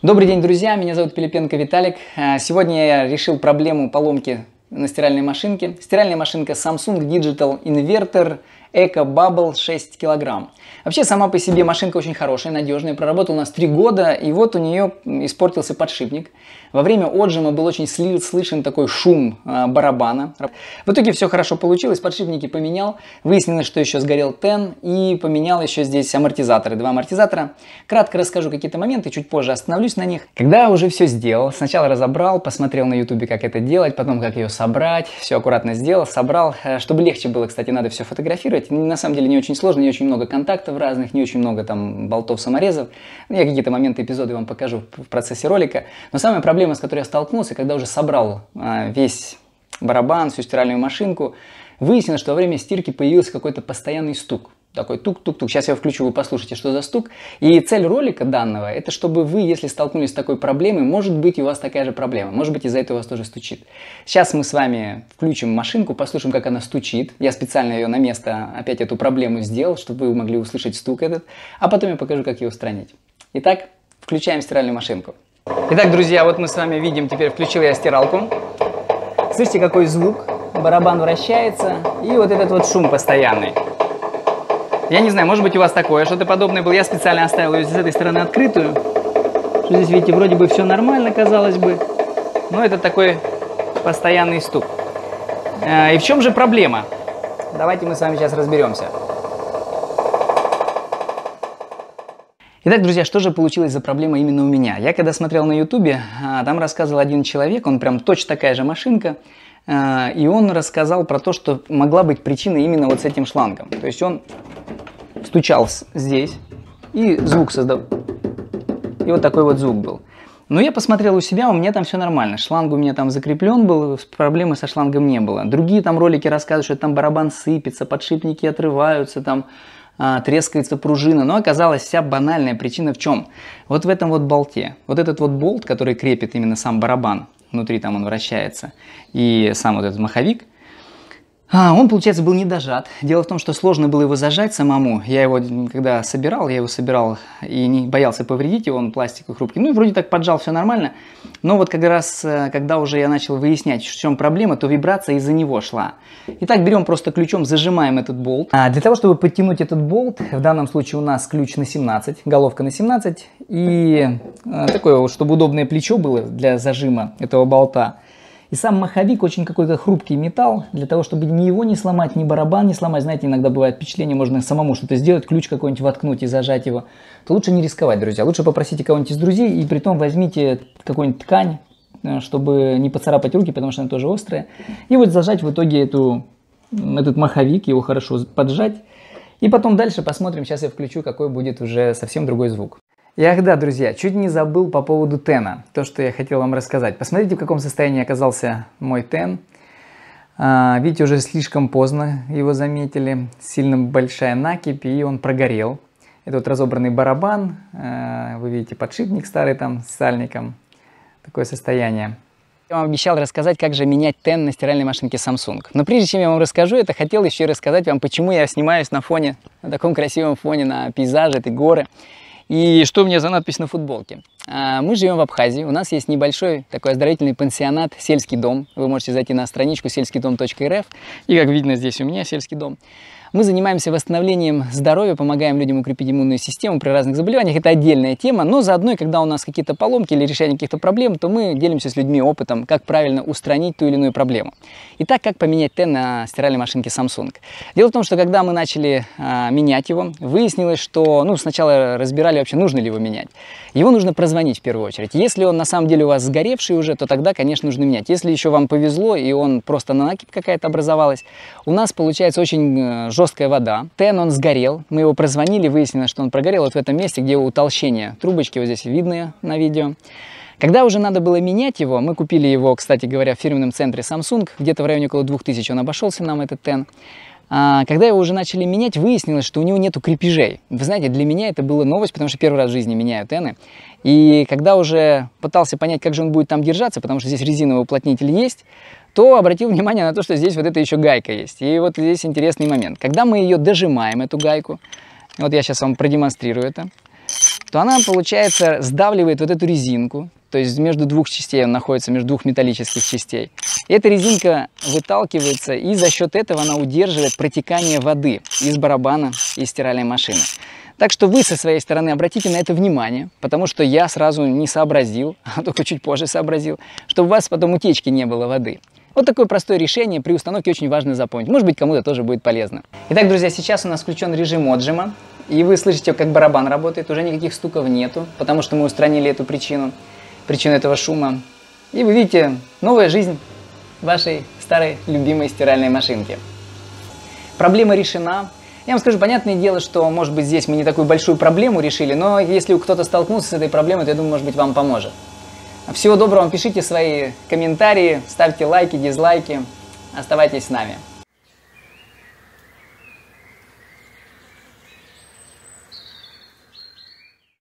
Добрый день, друзья! Меня зовут Пилипенко Виталик. Сегодня я решил проблему поломки на стиральной машинке. Стиральная машинка Samsung Digital Inverter Eco Bubble 6 кг. Вообще, сама по себе машинка очень хорошая, надежная. Проработала у нас 3 года, и вот у нее испортился подшипник. Во время отжима был очень слышен такой шум барабана. В итоге все хорошо получилось, подшипники поменял. Выяснилось, что еще сгорел тен, и поменял еще здесь амортизаторы, 2 амортизатора. Кратко расскажу какие-то моменты, чуть позже остановлюсь на них. Когда уже все сделал, сначала разобрал, посмотрел на YouTube, как это делать, потом как ее собрать. Все аккуратно сделал, собрал. Чтобы легче было, кстати, надо все фотографировать. На самом деле не очень сложно, не очень много контактов разных, не очень много там болтов, саморезов. Я какие-то моменты, эпизоды вам покажу в процессе ролика. Но самая проблема, с которой я столкнулся, когда уже собрал весь барабан, всю стиральную машинку, выяснилось, что во время стирки появился какой-то постоянный стук. Такой тук-тук-тук. Сейчас я включу, вы послушайте, что за стук. И цель ролика данного, это чтобы вы, если столкнулись с такой проблемой, может быть, у вас такая же проблема. Может быть, из-за этого у вас тоже стучит. Сейчас мы с вами включим машинку, послушаем, как она стучит. Я специально ее на место, опять эту проблему сделал, чтобы вы могли услышать стук этот. А потом я покажу, как ее устранить. Итак, включаем стиральную машинку. Итак, друзья, вот мы с вами видим, теперь включил я стиралку. Слышите, какой звук? Барабан вращается. И вот этот вот шум постоянный. Я не знаю, может быть, у вас такое что-то подобное было. Я специально оставил ее с этой стороны открытую. Что здесь, видите, вроде бы все нормально, казалось бы. Но это такой постоянный стук. И в чем же проблема? Давайте мы с вами сейчас разберемся. Итак, друзья, что же получилось за проблема именно у меня? Я когда смотрел на YouTube, там рассказывал один человек, он прям точно такая же машинка. И он рассказал про то, что могла быть причина именно вот с этим шлангом. То есть он стучал здесь и звук создал. И вот такой вот звук был. Но я посмотрел у себя, у меня там все нормально. Шланг у меня там закреплен был, проблемы со шлангом не было. Другие там ролики рассказывают, что там барабан сыпется, подшипники отрываются, там трескается пружина. Но оказалась вся банальная причина в чем? Вот в этом вот болте. Вот этот вот болт, который крепит именно сам барабан. Внутри там он вращается. И сам вот этот маховик. Он, получается, был не дожат. Дело в том, что сложно было его зажать самому. Я его, когда собирал, и не боялся повредить его, он пластиковый, хрупкий. Ну и вроде так поджал, все нормально. Но вот как раз, когда уже я начал выяснять, в чем проблема, то вибрация из-за него шла. Итак, берем просто ключом, зажимаем этот болт. Для того, чтобы подтянуть этот болт, в данном случае у нас ключ на 17, головка на 17. И такое вот, чтобы удобное плечо было для зажима этого болта. И сам маховик очень какой-то хрупкий металл, для того, чтобы ни его не сломать, ни барабан не сломать. Знаете, иногда бывает впечатление, можно самому что-то сделать, ключ какой-нибудь воткнуть и зажать его. То лучше не рисковать, друзья. Лучше попросите кого-нибудь из друзей, и притом возьмите какую-нибудь ткань, чтобы не поцарапать руки, потому что она тоже острая. И вот зажать в итоге этот маховик, его хорошо поджать. И потом дальше посмотрим, сейчас я включу, какой будет уже совсем другой звук. Ах да, друзья, чуть не забыл по поводу тена, то, что я хотел вам рассказать. Посмотрите, в каком состоянии оказался мой тен. Видите, уже слишком поздно его заметили, сильно большая накипь, и он прогорел. Это вот разобранный барабан, вы видите подшипник старый там с сальником, такое состояние. Я вам обещал рассказать, как же менять тен на стиральной машинке Samsung. Но прежде чем я вам расскажу это, хотел еще и рассказать вам, почему я снимаюсь на таком красивом фоне, на пейзаже, этой горы. И что у меня за надпись на футболке? Мы живем в Абхазии, у нас есть небольшой такой оздоровительный пансионат «Сельский дом». Вы можете зайти на страничку сельскийдом.рф, и как видно здесь у меня сельский дом. Мы занимаемся восстановлением здоровья, помогаем людям укрепить иммунную систему при разных заболеваниях. Это отдельная тема, но заодно, когда у нас какие-то поломки или решение каких-то проблем, то мы делимся с людьми опытом, как правильно устранить ту или иную проблему. Итак, как поменять тен на стиральной машинке Samsung? Дело в том, что когда мы начали менять его, выяснилось, что сначала разбирали вообще, нужно ли его менять. Его нужно прозвонить в первую очередь. Если он на самом деле у вас сгоревший уже, то тогда, конечно, нужно менять. Если еще вам повезло и он просто накипь какая-то образовалась, у нас получается очень жесткая вода. Тен он сгорел, мы его прозвонили, выяснилось, что он прогорел вот в этом месте, где утолщение трубочки, вот здесь видно на видео. Когда уже надо было менять его, мы купили его, кстати говоря, в фирменном центре Samsung, где-то в районе около 2000 он обошелся нам, этот тен. Когда его уже начали менять, выяснилось, что у него нету крепежей. Вы знаете, для меня это была новость, потому что первый раз в жизни меняю тены. И когда уже пытался понять, как же он будет там держаться, потому что здесь резиновый уплотнитель есть, то обратил внимание на то, что здесь вот это еще гайка есть. И вот здесь интересный момент. Когда мы ее дожимаем, эту гайку, вот я сейчас вам продемонстрирую это, то она, получается, сдавливает вот эту резинку, то есть между двух частей, он находится между двух металлических частей. И эта резинка выталкивается, и за счет этого она удерживает протекание воды из барабана и стиральной машины. Так что вы со своей стороны обратите на это внимание, потому что я сразу не сообразил, а только чуть позже сообразил, чтобы у вас потом утечки не было воды. Вот такое простое решение при установке очень важно запомнить. Может быть, кому-то тоже будет полезно. Итак, друзья, сейчас у нас включен режим отжима, и вы слышите, как барабан работает, уже никаких стуков нету, потому что мы устранили эту причину этого шума. И вы видите новая жизнь вашей старой любимой стиральной машинки. Проблема решена. Я вам скажу, понятное дело, что, может быть, здесь мы не такую большую проблему решили, но если кто-то столкнулся с этой проблемой, то я думаю, может быть, вам поможет. Всего доброго, пишите свои комментарии, ставьте лайки, дизлайки, оставайтесь с нами.